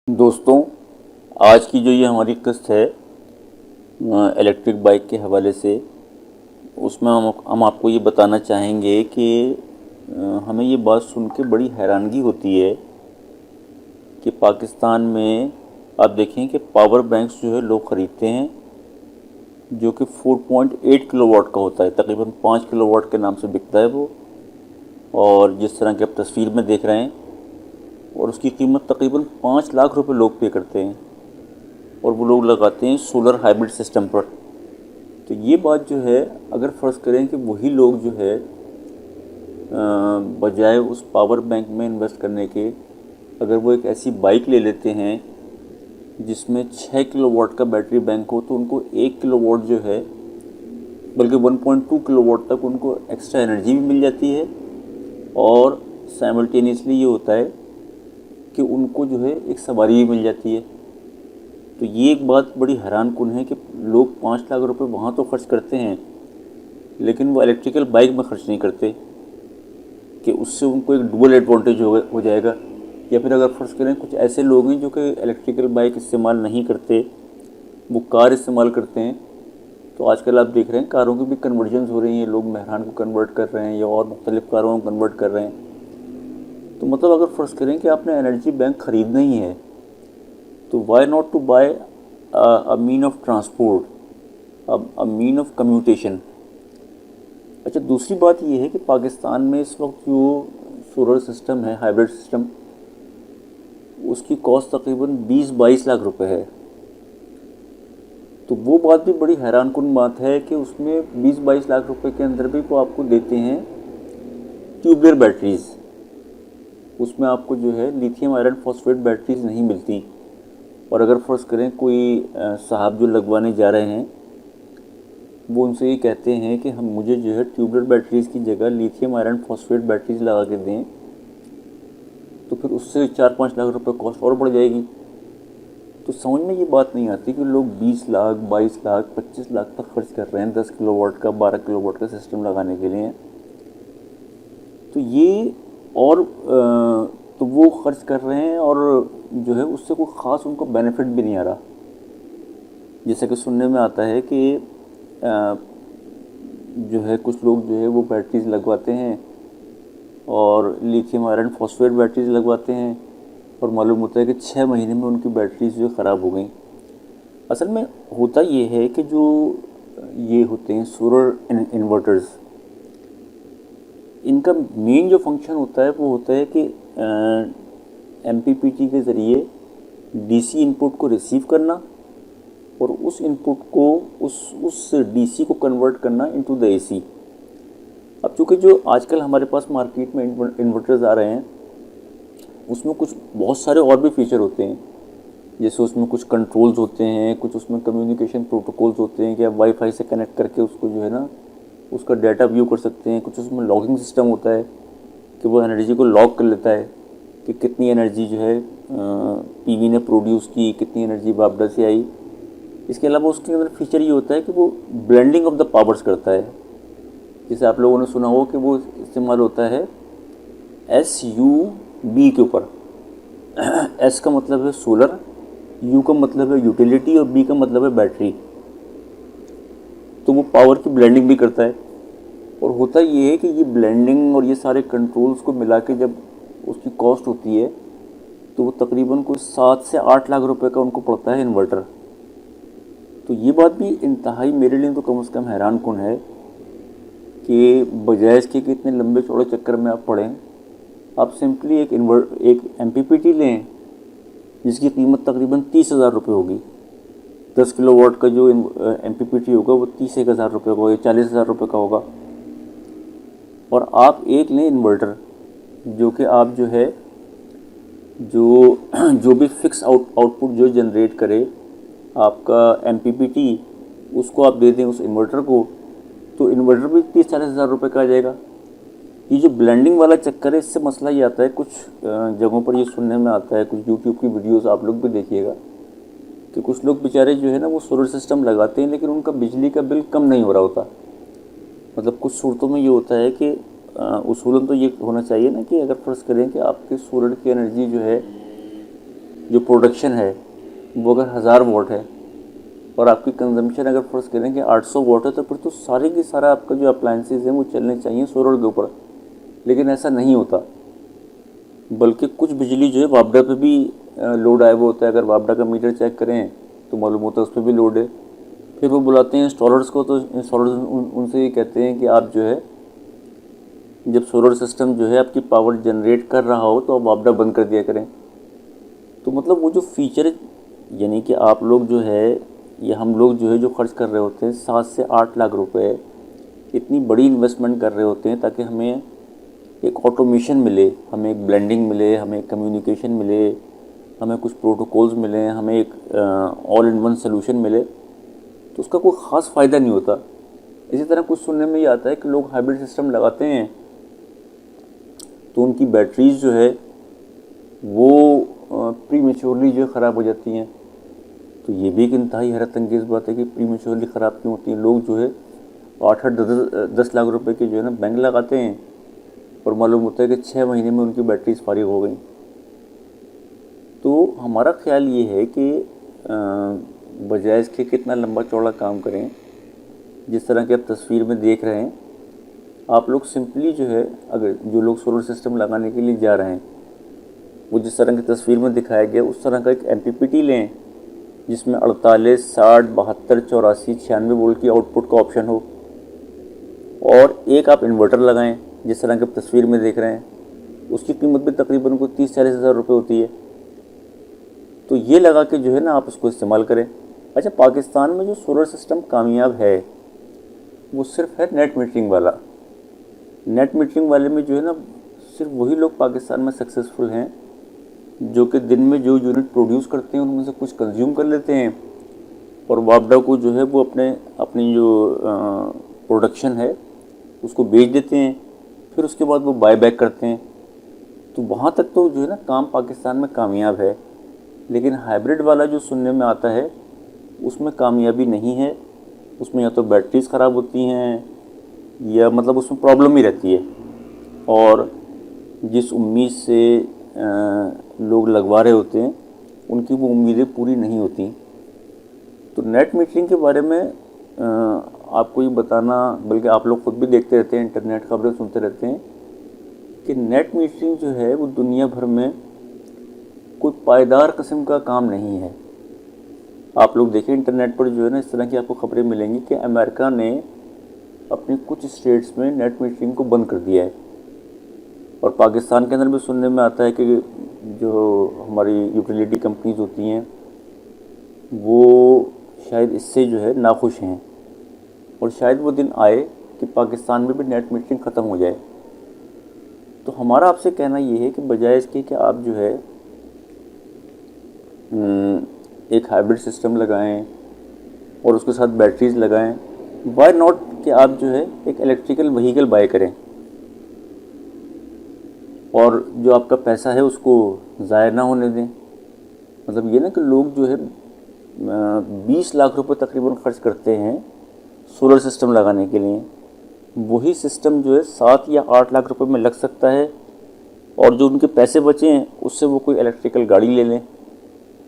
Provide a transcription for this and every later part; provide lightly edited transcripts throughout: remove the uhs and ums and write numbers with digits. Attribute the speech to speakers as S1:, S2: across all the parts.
S1: दोस्तों, आज की जो ये हमारी किस्त है इलेक्ट्रिक बाइक के हवाले से, उसमें हम आपको ये बताना चाहेंगे कि हमें ये बात सुन के बड़ी हैरानगी होती है कि पाकिस्तान में आप देखें कि पावर बैंक्स जो है लोग ख़रीदते हैं, जो कि 4.8 किलोवाट का होता है, तकरीबन 5 किलोवाट के नाम से बिकता है वो। और जिस तरह की आप तस्वीर में देख रहे हैं, और उसकी कीमत तकरीबन 5 लाख रुपए लोग पे करते हैं, और वो लोग लगाते हैं सोलर हाइब्रिड सिस्टम पर। तो ये बात जो है, अगर फ़र्ज़ करें कि वही लोग जो है बजाय उस पावर बैंक में इन्वेस्ट करने के, अगर वो एक ऐसी बाइक ले लेते हैं जिसमें 6 किलोवाट का बैटरी बैंक हो, तो उनको 1 किलोवाट जो है, बल्कि 1.2 किलोवाट तक उनको एक्स्ट्रा एनर्जी भी मिल जाती है। और साइमल्टेनियसली ये होता है कि उनको जो है एक सवारी भी मिल जाती है। तो ये एक बात बड़ी हैरानकुन है कि लोग 5 लाख रुपए वहाँ तो खर्च करते हैं, लेकिन वो इलेक्ट्रिकल बाइक में खर्च नहीं करते कि उससे उनको एक डुअल एडवांटेज हो जाएगा। या फिर अगर फ़र्ज़ करें कुछ ऐसे लोग हैं जो कि इलेक्ट्रिकल बाइक इस्तेमाल नहीं करते, वो कार इस्तेमाल करते हैं, तो आजकल आप देख रहे हैं कारों की भी कन्वर्जन्स हो रही हैं, लोग मेहरान को कन्वर्ट कर रहे हैं या और मुख्तलिफ़ कारों को कन्वर्ट कर रहे हैं। तो मतलब अगर फ़र्ज़ करें कि आपने एनर्जी बैंक ख़रीदना ही है, तो why not to buy a mean of transport, a mean of commutation. अच्छा, दूसरी बात ये है कि पाकिस्तान में इस वक्त जो सोलर सिस्टम है, हाइब्रिड सिस्टम, उसकी कॉस्ट तकरीबन 20-22 लाख रुपए है। तो वो बात भी बड़ी हैरानकुन बात है कि उसमें 20-22 लाख रुपए के अंदर भी वो आपको देते हैं ट्यूबलर बैटरीज़। उसमें आपको जो है लिथियम आयरन फॉस्फेट बैटरीज़ नहीं मिलती। और अगर फ़र्ज़ करें कोई साहब जो लगवाने जा रहे हैं, वो उनसे ये कहते हैं कि हम मुझे जो है ट्यूबलर बैटरीज़ की जगह लिथियम आयरन फॉस्फेट बैटरीज़ लगा के दें, तो फिर उससे 4-5 लाख रुपए कॉस्ट और बढ़ जाएगी। तो समझ में ये बात नहीं आती कि लोग 20 लाख, 22 लाख, 25 लाख तक खर्च कर रहे हैं 10 किलोवाट का, 12 किलोवाट का सिस्टम लगाने के लिए। तो ये और तो वो खर्च कर रहे हैं, और जो है उससे कोई ख़ास उनको बेनिफिट भी नहीं आ रहा। जैसे कि सुनने में आता है कि जो है कुछ लोग जो है वो बैटरीज लगवाते हैं और लिथियम आयरन फॉस्फेट बैटरीज लगवाते हैं, और मालूम होता है कि 6 महीने में उनकी बैटरीज जो ख़राब हो गई। असल में होता ये है कि जो ये होते हैं सोलर इन्वर्टर्स, इनका मेन जो फंक्शन होता है वो होता है कि एमपीपीटी के ज़रिए डीसी इनपुट को रिसीव करना, और उस इनपुट को उस डीसी को कन्वर्ट करना इनटू द एसी। अब चूँकि जो आजकल हमारे पास मार्केट में इन्वर्टर्स आ रहे हैं, उसमें कुछ बहुत सारे और भी फीचर होते हैं। जैसे उसमें कुछ कंट्रोल्स होते हैं, कुछ उसमें कम्युनिकेशन प्रोटोकॉल्स होते हैं कि आप वाईफाई से कनेक्ट करके उसको जो है ना उसका डाटा व्यू कर सकते हैं। कुछ उसमें लॉगिंग सिस्टम होता है कि वो एनर्जी को लॉग कर लेता है कि कितनी एनर्जी जो है पीवी ने प्रोड्यूस की, कितनी एनर्जी बापडा से आई। इसके अलावा उसके अंदर फीचर ये होता है कि वो ब्लेंडिंग ऑफ द पावर्स करता है। जैसे आप लोगों ने सुना हो कि वो इस्तेमाल होता है SUB के ऊपर। S का मतलब है सोलर, U का मतलब है यूटिलिटी, और B का मतलब है बैटरी। तो वो पावर की ब्लेंडिंग भी करता है। और होता ये है कि ये ब्लेंडिंग और ये सारे कंट्रोल्स को मिला के जब उसकी कॉस्ट होती है, तो वो तकरीबन कोई 7 से 8 लाख रुपए का उनको पड़ता है इन्वर्टर। तो ये बात भी इंतहाई मेरे लिए तो कम से कम हैरानकुन है कि बजाय इसके कि इतने लंबे चौड़े चक्कर में आप पड़ें, आप सिंपली एक एमपीपीटी लें जिसकी कीमत तकरीबन 30,000 रुपये होगी। 10 किलोवाट का जो एमपीपीटी होगा वो 31,000 रुपये का होगा, 40,000 रुपये का होगा। और आप एक लें इन्वर्टर, जो कि आप जो है जो भी फिक्स आउटपुट जो जनरेट करे आपका एमपीपीटी, उसको आप दे दें उस इन्वर्टर को, तो इन्वर्टर भी 30-40 हज़ार रुपये का आ जाएगा। ये जो ब्लेंडिंग वाला चक्कर है, इससे मसला ये आता है, कुछ जगहों पर ये सुनने में आता है, कुछ यूट्यूब की वीडियोस आप लोग भी देखिएगा कि कुछ लोग बेचारे जो है ना वो सोलर सिस्टम लगाते हैं, लेकिन उनका बिजली का बिल कम नहीं हो रहा होता। मतलब कुछ सूरतों में ये होता है कि उसूलन तो ये होना चाहिए ना कि अगर फ़र्ज़ करें कि आपके सोलर की एनर्जी जो है जो प्रोडक्शन है वो अगर 1000 वाट है और आपकी कंजम्पशन अगर फर्ज करें कि 800 वाट है, तो फिर तो सारे की सारा आपका जो अप्लायंसेज हैं वो चलने चाहिए सोलर के ऊपर। लेकिन ऐसा नहीं होता, बल्कि कुछ बिजली जो है वापडा पे भी लोड आया हुआ होता है। अगर वापडा का मीटर चेक करें तो मालूम होता है उस पर भी लोड है। फिर वो बुलाते हैं इंस्टॉलर्स को, तो इंस्टॉलर्स उनसे ये कहते हैं कि आप जो है जब सोलर सिस्टम जो है आपकी पावर जनरेट कर रहा हो तो आप वापडा बंद कर दिया करें। तो मतलब वो जो फीचर, यानी कि आप लोग जो है या हम लोग जो है जो खर्च कर रहे होते हैं 7 से 8 लाख रुपए, इतनी बड़ी इन्वेस्टमेंट कर रहे होते हैं ताकि हमें एक ऑटोमेशन मिले, हमें एक ब्लेंडिंग मिले, हमें एक कम्युनिकेशन मिले, हमें कुछ प्रोटोकॉल्स मिले, हमें एक ऑल इन वन सोल्यूशन मिले, तो उसका कोई ख़ास फ़ायदा नहीं होता। इसी तरह कुछ सुनने में ये आता है कि लोग हाइब्रिड सिस्टम लगाते हैं तो उनकी बैटरीज जो है वो प्री मेच्योरली जो ख़राब हो जाती हैं। तो ये भी एक इंतहाई हैरत अंगेज़ बात है कि प्री मेच्योरली ख़राब क्यों होती हैं। लोग जो है 8-10 लाख रुपए के जो है ना बैंक लगाते हैं और मालूम होता है कि 6 महीने में उनकी बैटरीज फारिग हो गई। तो हमारा ख्याल ये है कि बजाय इसके कितना लंबा चौड़ा काम करें, जिस तरह की आप तस्वीर में देख रहे हैं, आप लोग सिंपली जो है अगर जो लोग सोलर सिस्टम लगाने के लिए जा रहे हैं वो जिस तरह की तस्वीर में दिखाया गया उस तरह का एक MPPT लें जिसमें 48, 60, 72, 84, 96 वोल्ट की आउटपुट का ऑप्शन हो, और एक आप इन्वर्टर लगाएं जिस तरह की तस्वीर में देख रहे हैं। उसकी कीमत भी तकरीबन कोई 30-40 हज़ार रुपये होती है। तो ये लगा के जो है ना आप उसको इस्तेमाल करें। अच्छा, पाकिस्तान में जो सोलर सिस्टम कामयाब है वो सिर्फ है नेट मीटरिंग वाला। नेट मीटरिंग वाले में जो है ना सिर्फ वही लोग पाकिस्तान में सक्सेसफुल हैं जो कि दिन में जो यूनिट प्रोड्यूस करते हैं उनमें से कुछ कंज्यूम कर लेते हैं और वापडा को जो है वो अपनी जो प्रोडक्शन है उसको बेच देते हैं, फिर उसके बाद वो बाय बैक करते हैं। तो वहाँ तक तो जो है ना काम पाकिस्तान में कामयाब है। लेकिन हाइब्रिड वाला जो सुनने में आता है उसमें कामयाबी नहीं है। उसमें या तो बैटरीज ख़राब होती हैं या मतलब उसमें प्रॉब्लम ही रहती है, और जिस उम्मीद से लोग लगवा रहे होते हैं उनकी वो उम्मीदें पूरी नहीं होती। तो नेट मीटरिंग के बारे में आपको ये बताना, बल्कि आप लोग खुद भी देखते रहते हैं, इंटरनेट खबरें सुनते रहते हैं कि नेट मीटरिंग जो है वो दुनिया भर में कोई पायदार किस्म का काम नहीं है। आप लोग देखें इंटरनेट पर जो है ना इस तरह की आपको खबरें मिलेंगी कि अमेरिका ने अपने कुछ स्टेट्स में नेट मीटरिंग को बंद कर दिया है, और पाकिस्तान के अंदर भी सुनने में आता है कि जो हमारी यूटिलिटी कंपनीज होती हैं वो शायद इससे जो है नाखुश हैं, और शायद वो दिन आए कि पाकिस्तान में भी नेट मीटरिंग ख़त्म हो जाए। तो हमारा आपसे कहना ये है कि बजाय इसके कि आप जो है एक हाइब्रिड सिस्टम लगाएं और उसके साथ बैटरीज लगाएं, वाई नॉट कि आप जो है एक इलेक्ट्रिकल व्हीकल बाय करें और जो आपका पैसा है उसको ज़ाया ना होने दें। मतलब ये ना कि लोग जो है 20 लाख रुपए तकरीबन खर्च करते हैं सोलर सिस्टम लगाने के लिए, वही सिस्टम जो है 7 या 8 लाख रुपए में लग सकता है, और जो उनके पैसे बचे हैं उससे वो कोई इलेक्ट्रिकल गाड़ी ले लें।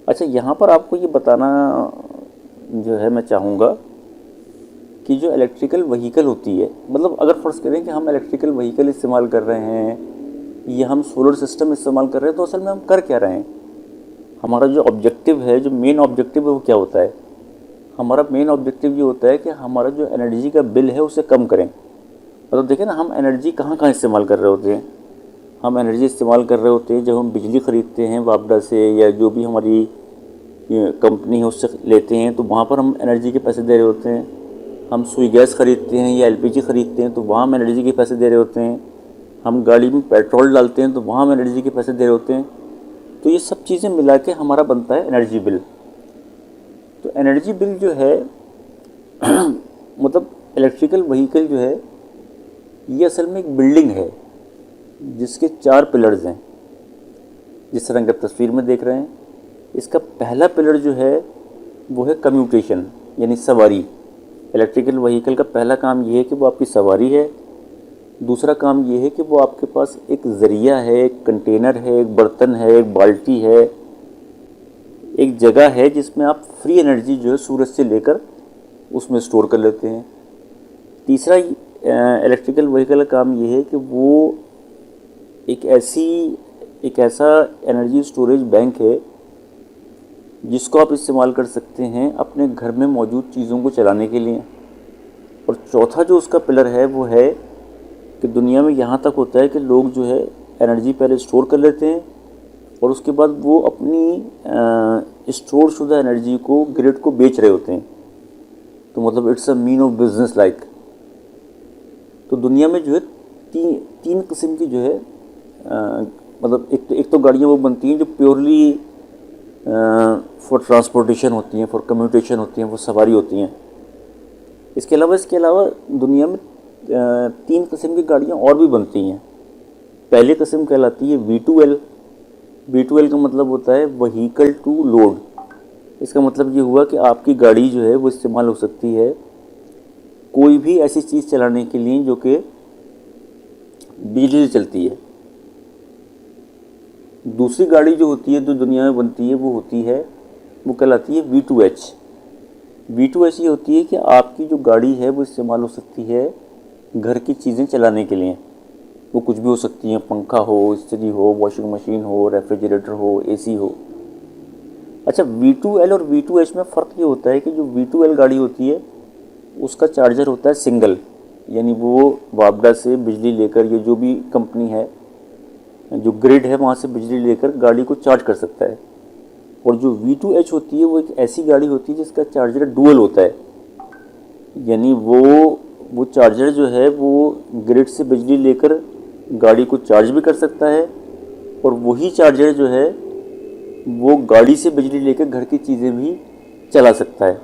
S1: अच्छा, यहाँ पर आपको ये बताना जो है मैं चाहूँगा कि जो इलेक्ट्रिकल व्हीकल होती है, मतलब अगर फ़र्ज़ करें कि हम इलेक्ट्रिकल व्हीकल इस्तेमाल कर रहे हैं या हम सोलर सिस्टम इस्तेमाल कर रहे हैं, तो असल में हम कर क्या रहे हैं? हमारा जो ऑब्जेक्टिव है, जो मेन ऑब्जेक्टिव है वो क्या होता है? हमारा मेन ऑब्जेक्टिव ये होता है कि हमारा जो एनर्जी का बिल है उसे कम करें। मतलब देखें ना, हम एनर्जी कहाँ कहाँ इस्तेमाल कर रहे होते हैं। हम एनर्जी इस्तेमाल कर रहे होते हैं जब हम बिजली ख़रीदते हैं वापडा से या जो भी हमारी कंपनी है उससे लेते हैं, तो वहाँ पर हम एनर्जी के पैसे दे रहे होते हैं। हम सुई गैस ख़रीदते हैं या LPG ख़रीदते हैं तो वहाँ हम एनर्जी के पैसे दे रहे होते हैं। हम गाड़ी में पेट्रोल डालते हैं तो वहाँ हम एनर्जी के पैसे दे रहे होते हैं। तो ये सब चीज़ें मिला के हमारा बनता है एनर्जी बिल। तो एनर्जी बिल जो है मतलब इलेक्ट्रिकल व्हीकल जो है ये असल में एक बिल्डिंग है जिसके 4 पिलर्स हैं, जिस तरह की आप तस्वीर में देख रहे हैं। इसका पहला पिलर जो है वो है कम्यूटेशन, यानी सवारी। इलेक्ट्रिकल व्हीकल का पहला काम ये है कि वो आपकी सवारी है। दूसरा काम ये है कि वो आपके पास एक ज़रिया है, एक कंटेनर है, एक बर्तन है, एक बाल्टी है, एक जगह है जिसमें आप फ्री एनर्जी जो है सूरज से लेकर उसमें स्टोर कर लेते हैं। तीसरा इलेक्ट्रिकल व्हीकल का काम ये है कि वो एक ऐसा एनर्जी स्टोरेज बैंक है जिसको आप इस्तेमाल कर सकते हैं अपने घर में मौजूद चीज़ों को चलाने के लिए। और चौथा जो उसका पिलर है वो है कि दुनिया में यहाँ तक होता है कि लोग जो है एनर्जी पहले स्टोर कर लेते हैं और उसके बाद वो अपनी स्टोर शुदा एनर्जी को ग्रिड को बेच रहे होते हैं। तो मतलब it's a mean of business like. तो दुनिया में जो है तीन किस्म की जो है मतलब एक तो गाड़ियाँ वो बनती हैं जो प्योरली फॉर ट्रांसपोर्टेशन होती हैं, फॉर कम्यूटेशन होती हैं, वो सवारी होती हैं। इसके अलावा दुनिया में 3 किस्म की गाड़ियाँ और भी बनती हैं। पहली किस्म कहलाती है V2L। V2L का मतलब होता है व्हीकल टू लोड। इसका मतलब ये हुआ कि आपकी गाड़ी जो है वो इस्तेमाल हो सकती है कोई भी ऐसी चीज़ चलाने के लिए जो कि बिजली से चलती है। दूसरी गाड़ी जो होती है जो दुनिया में बनती है वो कहलाती है V2H। V2H ये होती है कि आपकी जो गाड़ी है वो इस्तेमाल हो सकती है घर की चीज़ें चलाने के लिए। वो कुछ भी हो सकती हैं, पंखा हो, इस्त्री हो, वॉशिंग मशीन हो, रेफ्रिजरेटर हो, AC हो। अच्छा, V2L और V2H में फ़र्क ये होता है कि जो V2L गाड़ी होती है उसका चार्जर होता है सिंगल, यानी वो वापडा से बिजली लेकर, ये जो भी कंपनी है जो ग्रिड है वहाँ से बिजली लेकर गाड़ी को चार्ज कर सकता है। और जो V2H होती है वो एक ऐसी गाड़ी होती है जिसका चार्जर डुअल होता है, यानी वो चार्जर जो है वो ग्रिड से बिजली लेकर गाड़ी को चार्ज भी कर सकता है और वही चार्जर जो है वो गाड़ी से बिजली लेकर घर की चीज़ें भी चला सकता है।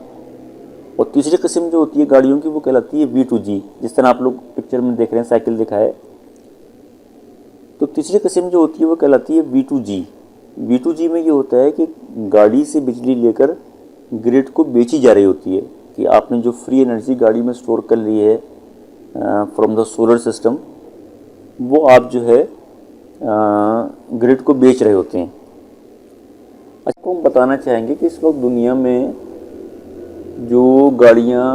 S1: और तीसरी किस्म जो होती है गाड़ियों की वो कहलाती है V2G। जिस तरह आप लोग पिक्चर में देख रहे हैं साइकिल दिखा है, तो तीसरी किस्म जो होती है वो कहलाती है V2G। V2G में ये होता है कि गाड़ी से बिजली लेकर ग्रिड को बेची जा रही होती है कि आपने जो फ्री एनर्जी गाड़ी में स्टोर कर ली है फ्रॉम द सोलर सिस्टम, वो आप जो है ग्रिड को बेच रहे होते हैं। आपको हम बताना चाहेंगे कि इस वक्त दुनिया में जो गाड़ियाँ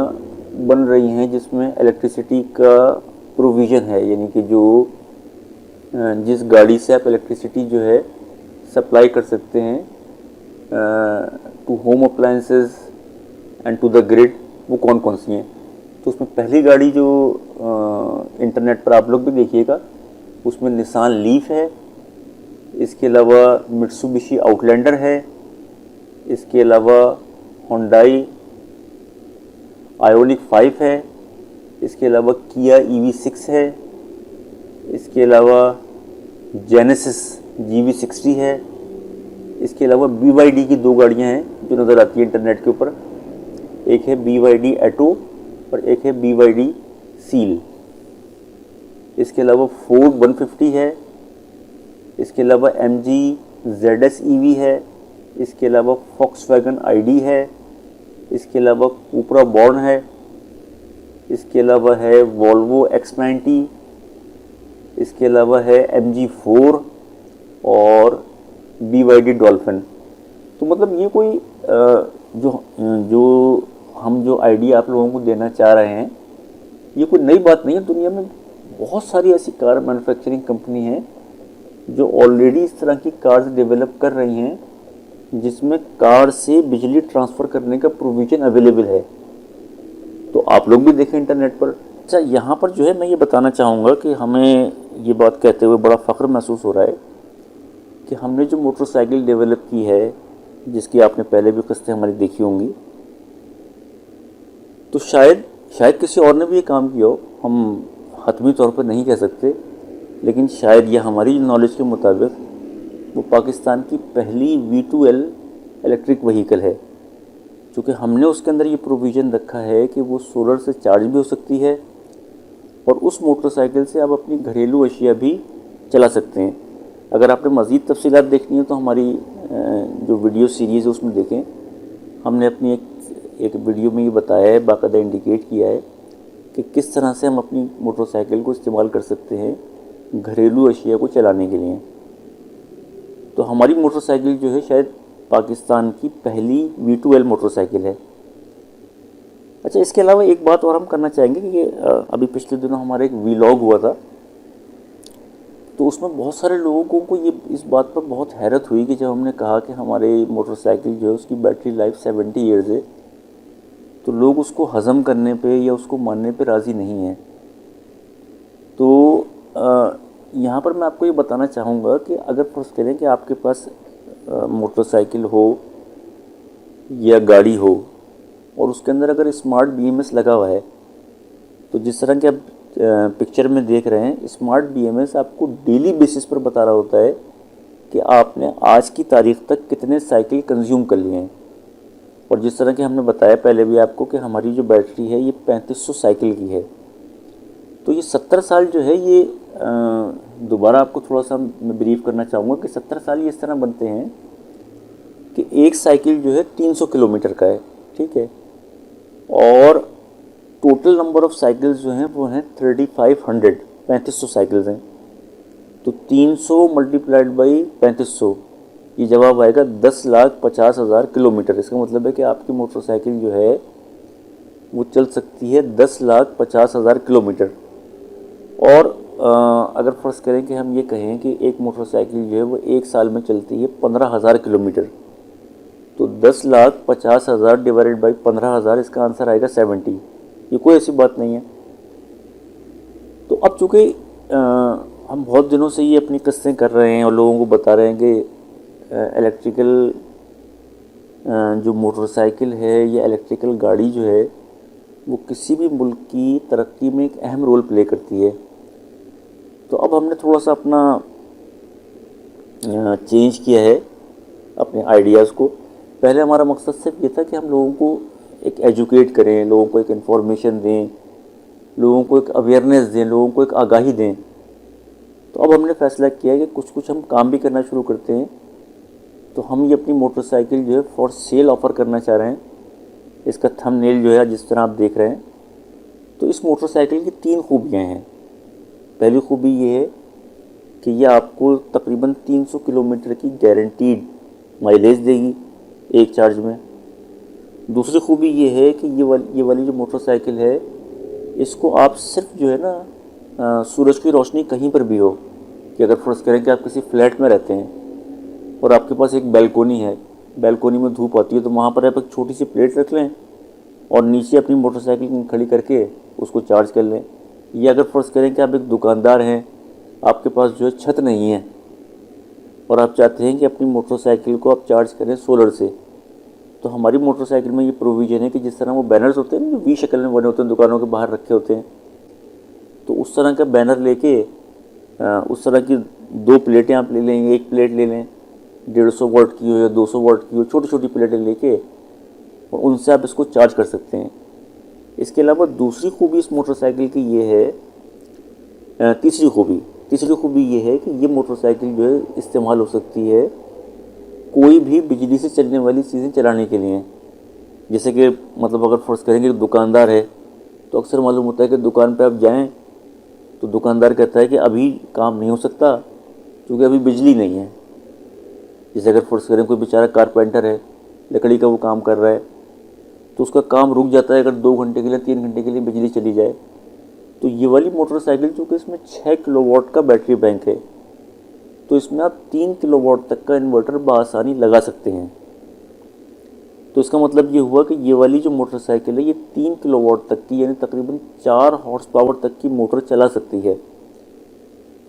S1: बन रही हैं जिसमें इलेक्ट्रिसिटी का प्रोविज़न है, यानी कि जिस गाड़ी से आप इलेक्ट्रिसिटी जो है सप्लाई कर सकते हैं to home appliances and to the grid, वो कौन कौन सी हैं। तो उसमें पहली गाड़ी जो इंटरनेट पर आप लोग भी देखिएगा उसमें निसान लीफ है, इसके अलावा मित्सुबिशी आउटलैंडर है, इसके अलावा होंडाई आयोनिक 5 है, इसके अलावा किया EV6 है, इसके अलावा जेनेसिस GV60 है, इसके अलावा BYD की 2 गाड़ियां हैं जो नज़र आती है इंटरनेट के ऊपर। एक है BYD एटो और एक है BYD सील। इसके अलावा फोर्ड 150 है, इसके अलावा MG ZS EV है, इसके अलावा Volkswagen ID है, इसके अलावा Cupra Born है, इसके अलावा है Volvo X90, इसके अलावा है MG4 और BYD डॉल्फिन। तो मतलब ये कोई जो आइडिया आप लोगों को देना चाह रहे हैं ये कोई नई बात नहीं है। दुनिया में बहुत सारी ऐसी कार मैन्युफैक्चरिंग कंपनी हैं जो ऑलरेडी इस तरह की कार्स डेवलप कर रही हैं जिसमें कार से बिजली ट्रांसफ़र करने का प्रोविज़न अवेलेबल है। तो आप लोग भी देखें इंटरनेट पर। अच्छा, यहाँ पर जो है मैं ये बताना चाहूँगा कि हमें ये बात कहते हुए बड़ा फ़ख्र महसूस हो रहा है कि हमने जो मोटरसाइकिल डेवलप की है, जिसकी आपने पहले भी किस्तें हमारी देखी होंगी, तो शायद किसी और ने भी ये काम किया हो, हम हतमी तौर पर नहीं कह सकते, लेकिन शायद यह हमारी नॉलेज के मुताबिक वो पाकिस्तान की पहली V2L इलेक्ट्रिक व्हीकल है, क्योंकि हमने उसके अंदर ये प्रोविज़न रखा है कि वो सोलर से चार्ज भी हो सकती है और उस मोटरसाइकिल से आप अपनी घरेलू अशिया भी चला सकते हैं। अगर आपने मज़ीद तफसीलात देखनी है तो हमारी जो वीडियो सीरीज़ है उसमें देखें। हमने अपनी एक वीडियो में ये बताया है, बाकायदा इंडिकेट किया है कि किस तरह से हम अपनी मोटरसाइकिल को इस्तेमाल कर सकते हैं घरेलू अशिया को चलाने के लिए। तो हमारी मोटरसाइकिल जो है शायद पाकिस्तान की पहली V2L मोटरसाइकिल है। अच्छा, इसके अलावा एक बात और हम करना चाहेंगे कि ये अभी पिछले दिनों हमारा एक वीलॉग हुआ था, तो उसमें बहुत सारे लोगों को ये इस बात पर बहुत हैरत हुई कि जब हमने कहा कि हमारे मोटरसाइकिल जो है उसकी बैटरी लाइफ 70 ईयर्स है, तो लोग उसको हज़म करने पे या उसको मानने पे राज़ी नहीं हैं। तो यहाँ पर मैं आपको ये बताना चाहूँगा कि अगर फर्ज करें कि आपके पास मोटरसाइकिल हो या गाड़ी हो और उसके अंदर अगर स्मार्ट BMS लगा हुआ है, तो जिस तरह के आप पिक्चर में देख रहे हैं, स्मार्ट BMS आपको डेली बेसिस पर बता रहा होता है कि आपने आज की तारीख तक कितने साइकिल कंज्यूम कर लिए हैं। और जिस तरह के हमने बताया पहले भी आपको कि हमारी जो बैटरी है ये 3500 साइकिल की है। तो ये 70 साल जो है ये दोबारा आपको थोड़ा सा मैं ब्रीफ करना चाहूँगा कि 70 साल ये इस तरह बनते हैं कि एक साइकिल जो है 300 किलोमीटर का है, ठीक है, और टोटल नंबर ऑफ साइकिल्स जो हैं वो हैं 3500, 3500 साइकिल्स हैं। तो 300 मल्टीप्लाइड बाई 3500, ये जवाब आएगा 10,50,000 किलोमीटर। इसका मतलब है कि आपकी मोटरसाइकिल जो है वो चल सकती है 10,50,000 किलोमीटर। और अगर फ़र्ज़ करें कि हम ये कहें कि एक मोटरसाइकिल जो है वो एक साल में चलती है 15,000 किलोमीटर, तो 10,50,000 डिवाइडेड बाई 15,000, इसका आंसर आएगा 70। ये कोई ऐसी बात नहीं है। तो अब चूँकि हम बहुत दिनों से ये अपनी किस्सें कर रहे हैं और लोगों को बता रहे हैं कि इलेक्ट्रिकल जो मोटरसाइकिल है या इलेक्ट्रिकल गाड़ी जो है वो किसी भी मुल्क की तरक्की में एक अहम रोल प्ले करती है। तो अब हमने थोड़ा सा अपना चेंज किया है अपने आइडियाज़ को। पहले हमारा मकसद सिर्फ ये था कि हम लोगों को एक एजुकेट करें, लोगों को एक इन्फॉर्मेशन दें, लोगों को एक अवेयरनेस दें, लोगों को एक आगाही दें। तो अब हमने फ़ैसला किया है कि कुछ कुछ हम काम भी करना शुरू करते हैं। तो हम ये अपनी मोटरसाइकिल जो है फॉर सेल ऑफ़र करना चाह रहे हैं। इसका थंबनेल जो है जिस तरह आप देख रहे हैं, तो इस मोटरसाइकिल की 3 खूबियाँ हैं। पहली खूबी ये है कि ये आपको तकरीबन 300 किलोमीटर की गारंटीड माइलेज देगी एक चार्ज में। दूसरी खूबी ये है कि ये वाली जो मोटरसाइकिल है, इसको आप सिर्फ जो है ना सूरज की रोशनी कहीं पर भी हो, कि अगर फ़र्ज़ करें कि आप किसी फ्लैट में रहते हैं और आपके पास एक बैल्कोनी है, बैल्कोनी में धूप आती है, तो वहाँ पर आप एक छोटी सी प्लेट रख लें और नीचे अपनी मोटरसाइकिल खड़ी करके उसको चार्ज कर लें। या अगर फ़र्ज़ करें कि आप एक दुकानदार हैं, आपके पास जो है छत नहीं है और आप चाहते हैं कि अपनी मोटरसाइकिल को आप चार्ज करें सोलर से, तो हमारी मोटरसाइकिल में ये प्रोविज़न है कि जिस तरह वो बैनर्स होते हैं ना जो V शक्ल में बने होते हैं, दुकानों के बाहर रखे होते हैं, तो उस तरह का बैनर लेके उस तरह की 2 प्लेटें आप ले लेंगे। एक प्लेट ले लें 150 वाट की हो या 200 वाट की हो, छोटी छोटी प्लेटें लेके और उनसे आप इसको चार्ज कर सकते हैं। इसके अलावा दूसरी खूबी इस मोटरसाइकिल की ये है, तीसरी खूबी ये है कि ये मोटरसाइकिल जो है इस्तेमाल हो सकती है कोई भी बिजली से चलने वाली चीज़ें चलाने के लिए। जैसे कि मतलब अगर फ़र्ज़ करेंगे दुकानदार है, तो अक्सर मालूम होता है कि दुकान पे आप जाएं तो दुकानदार कहता है कि अभी काम नहीं हो सकता क्योंकि अभी बिजली नहीं है। जैसे अगर फ़र्ज़ करें कोई बेचारा कारपेंटर है, लकड़ी का वो काम कर रहा है, तो उसका काम रुक जाता है अगर 2 घंटे के लिए 3 घंटे के लिए बिजली चली जाए। तो ये वाली मोटरसाइकिल चूँकि इसमें 6 किलोवाट का बैटरी बैंक है, तो इसमें आप 3 किलोवाट तक का इन्वर्टर बआसानी लगा सकते हैं। तो इसका मतलब ये हुआ कि ये वाली जो मोटरसाइकिल है ये 3 किलोवाट तक की यानी तकरीबन 4 हॉर्स पावर तक की मोटर चला सकती है।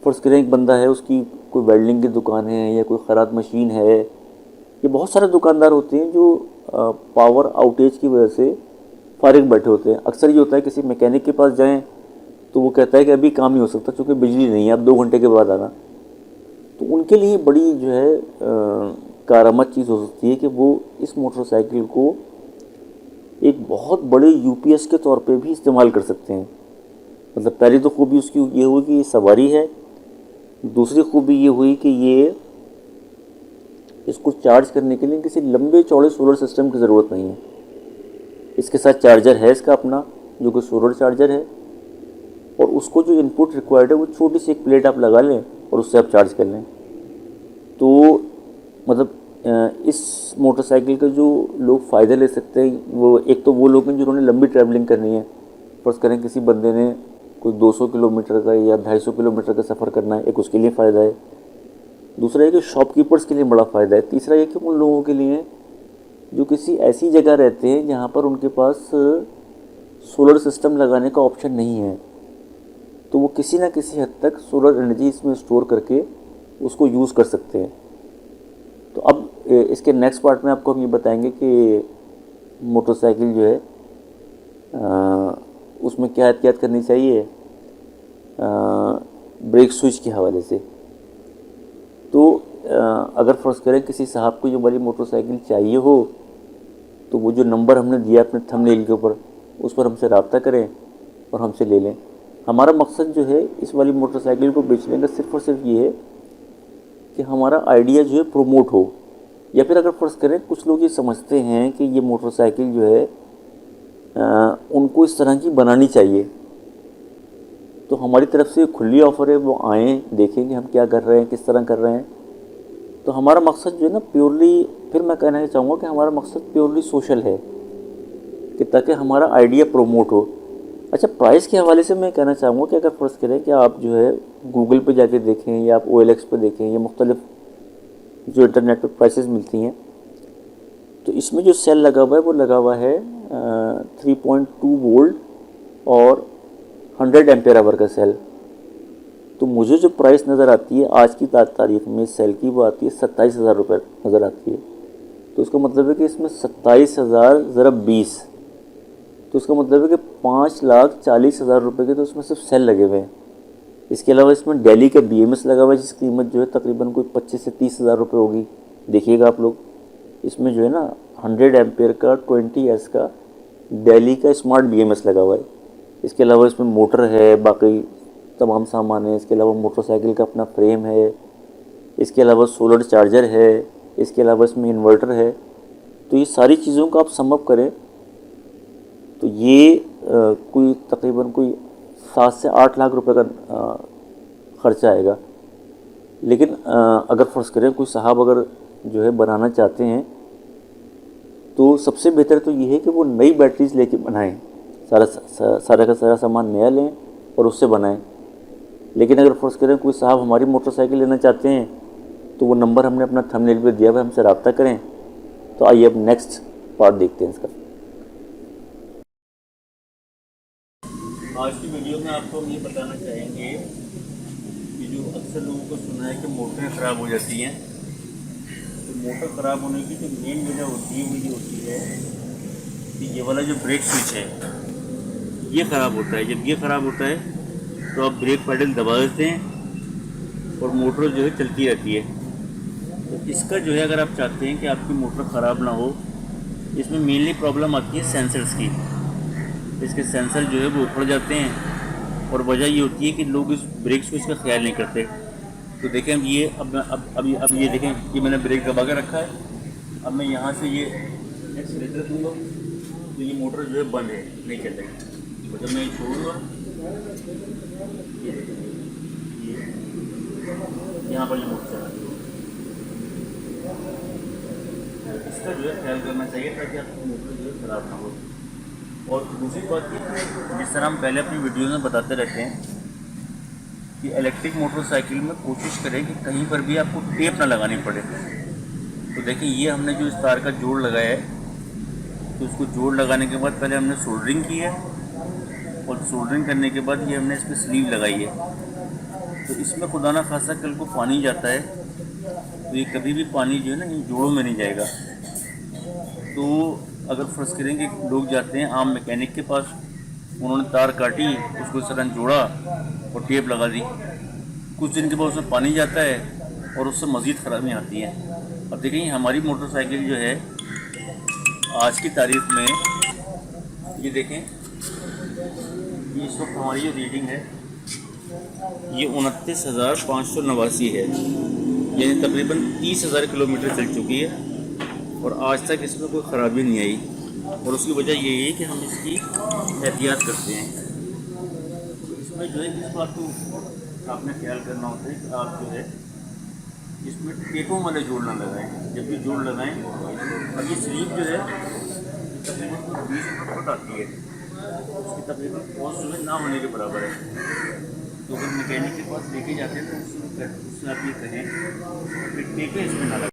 S1: फ़र्ज़ करें एक बंदा है, उसकी कोई वेल्डिंग की दुकान है या कोई ख़राब मशीन है, ये बहुत सारे दुकानदार होते हैं जो पावर आउटेज की वजह से फारिग बैठे होते हैं। अक्सर ये होता है किसी मैकेनिक के पास जाएं तो वो कहता है कि अभी काम नहीं हो सकता क्योंकि बिजली नहीं है, आप 2 घंटे के बाद आना। तो उनके लिए बड़ी जो है कारामद चीज़ हो सकती है कि वो इस मोटरसाइकिल को एक बहुत बड़े UPS के तौर पे भी इस्तेमाल कर सकते हैं। मतलब पहली तो खूबी उसकी ये हुई कि ये सवारी है, दूसरी खूबी ये हुई कि ये इसको चार्ज करने के लिए किसी लंबे चौड़े सोलर सिस्टम की ज़रूरत नहीं है। इसके साथ चार्जर है इसका अपना जो कि सोलर चार्जर है, और उसको जो इनपुट रिक्वायर्ड है वो छोटी सी एक प्लेट आप लगा लें और उससे आप चार्ज कर लें। तो मतलब इस मोटरसाइकिल का जो लोग फ़ायदा ले सकते हैं वो एक तो वो लोग हैं जिन्होंने लंबी ट्रैवलिंग करनी है। फर्ज़ करें किसी बंदे ने कोई 200 किलोमीटर का या 250 किलोमीटर का सफ़र करना है, एक उसके लिए फ़ायदा है। दूसरा है कि शॉपकीपर्स के लिए बड़ा फ़ायदा है। तीसरा ये कि उन लोगों के लिए जो किसी ऐसी जगह रहते हैं जहाँ पर उनके पास सोलर सिस्टम लगाने का ऑप्शन नहीं है, तो वो किसी न किसी हद तक सोलर एनर्जी इसमें स्टोर करके उसको यूज़ कर सकते हैं। तो अब इसके नेक्स्ट पार्ट में आपको हम ये बताएंगे कि मोटरसाइकिल जो है उसमें क्या एहतियात करनी चाहिए ब्रेक स्विच के हवाले से। तो अगर फ़र्ज़ करें किसी साहब को ये वाली मोटरसाइकिल चाहिए हो तो वो जो नंबर हमने दिया अपने थंबनेल के ऊपर उस पर हमसे रब्ता करें और हमसे ले लें। हमारा मकसद जो है इस वाली मोटरसाइकिल को बेचने का सिर्फ़ और सिर्फ ये है कि हमारा आइडिया जो है प्रोमोट हो, या फिर अगर फ़र्ज़ करें कुछ लोग ये समझते हैं कि ये मोटरसाइकिल जो है उनको इस तरह की बनानी चाहिए, तो हमारी तरफ से खुली ऑफ़र है, वो आएँ देखें कि हम क्या कर रहे हैं, किस तरह कर रहे हैं। तो हमारा मकसद जो है ना प्योरली, फिर मैं कहना चाहूँगा कि हमारा मकसद प्योरली सोशल है कि ताकि हमारा आइडिया प्रोमोट हो। अच्छा, प्राइस के हवाले से मैं कहना चाहूँगा कि अगर फ़र्ज़ करें कि आप जो है गूगल पे जाके देखें या आप OLX पे देखें या मुख्तलिफ जो इंटरनेट पे प्राइसेस मिलती हैं, तो इसमें जो सेल लगा हुआ है वो लगा हुआ है 3.2 वोल्ट और 100 एम्पेयर आवर का सेल। तो मुझे जो प्राइस नज़र आती है आज की तारीख में सेल की, वो आती है 27,000 रुपये नज़र आती है। तो इसका मतलब है कि इसमें 27,000 ज़रा 20, तो इसका मतलब है कि 5,40,000 रुपये के तो इसमें सिर्फ सेल लगे हुए हैं। इसके अलावा इसमें डेली का BMS लगा हुआ है जिसकी कीमत जो है तकरीबन कोई 25 से 30,000 रुपये होगी। देखिएगा आप लोग, इसमें जो है ना 100 एम्पेयर का 20S का डेली का स्मार्ट BMS लगा हुआ है। इसके अलावा इसमें मोटर है, बाकी तमाम सामान है। इसके अलावा मोटरसाइकिल का अपना फ्रेम है, इसके अलावा सोलर चार्जर है, इसके अलावा इसमें इन्वर्टर है। तो ये सारी चीज़ों का आप सम अप करें तो ये कोई तकरीबन कोई 7 से 8 लाख रुपए का ख़र्चा आएगा। लेकिन अगर फ़र्ज़ करें कोई साहब अगर जो है बनाना चाहते हैं तो सबसे बेहतर तो ये है कि वो नई बैटरीज लेके बनाएं, सारा का सारा सामान नया लें और उससे बनाएं। लेकिन अगर फ़र्ज़ करें कोई साहब हमारी मोटरसाइकिल लेना चाहते हैं तो वो नंबर हमने अपना थंबनेल पे दिया हुआ है, हमसे रब्ता करें। तो आइए अब नेक्स्ट पार्ट देखते हैं इसका। आज की वीडियो में आपको हम ये बताना चाहेंगे कि जो अक्सर लोगों को सुना है कि मोटरें ख़राब हो जाती हैं, तो मोटर ख़राब होने की जो मेन वजह होती है वो ये होती है कि ये वाला जो ब्रेक स्विच है ये ख़राब होता है। जब ये ख़राब होता है तो आप ब्रेक पैडल दबा देते हैं और मोटर जो है चलती रहती है। तो इसका जो है अगर आप चाहते हैं कि आपकी मोटर ख़राब ना हो, इसमें मेनली प्रॉब्लम आती है सेंसर्स की। इसके सेंसर जो है वो उखड़ जाते हैं और वजह ये होती है कि लोग इस ब्रेक स्विच का ख्याल नहीं करते। तो देखें अब ये अब ये देखें कि मैंने ब्रेक दबा के रखा है। अब मैं यहाँ से ये एक्सीलेटर दूँगा तो ये मोटर जो है बंद है, नहीं चलेगी। और जब मैं ये छोड़ूँगा, ये यहाँ पर ये मोटर चला, इसका जो है ख्याल करना चाहिए ताकि आपकी मोटर जो है ख़राब ना हो। और दूसरी बात ये, जिस तरह हम पहले अपनी वीडियो में बताते रहते हैं कि इलेक्ट्रिक मोटरसाइकिल में कोशिश करें कि कहीं पर भी आपको टेप ना लगानी पड़े। तो देखिए ये हमने जो इस तार का जोड़ लगाया है, तो उसको जोड़ लगाने के बाद पहले हमने सोल्डरिंग की है और सोल्डरिंग करने के बाद ये हमने इस पर स्लीव लगाई है। तो इसमें खुदा ना खासा कल को पानी जाता है तो ये कभी भी पानी जो है ना इन जोड़ों में नहीं जाएगा। तो अगर फ़र्ज़ करें कि लोग जाते हैं आम मैकेनिक के पास, उन्होंने तार काटी, उसको इस तरह जोड़ा और टेप लगा दी, कुछ दिन के बाद उसमें पानी जाता है और उससे मज़ीद ख़राबी आती है। अब देखिए हमारी मोटरसाइकिल जो है आज की तारीख में, ये देखें ये इस वक्त हमारी जो रीडिंग है ये 29,589 है, यानी तकरीबन 30,000 किलोमीटर चल चुकी है और आज तक इसमें कोई ख़राबी नहीं आई। और उसकी वजह यही है कि हम इसकी एहतियात करते हैं। तो इसमें जो है इस बात को आपने ख्याल करना होता है कि आप जो है इसमें टेपों वाले जोड़ ना लगाएं। जब भी जोड़ लगाएं, और ये स्लीव जो है तकरीबन 20 फुट आती है, उसकी तकरीबन कॉस्ट जो है ना होने के बराबर है। तो अगर मैकेनिक के पास लेके जाते हैं तो उससे आप ये कहें कि टेपें इसमें ना लगाएं।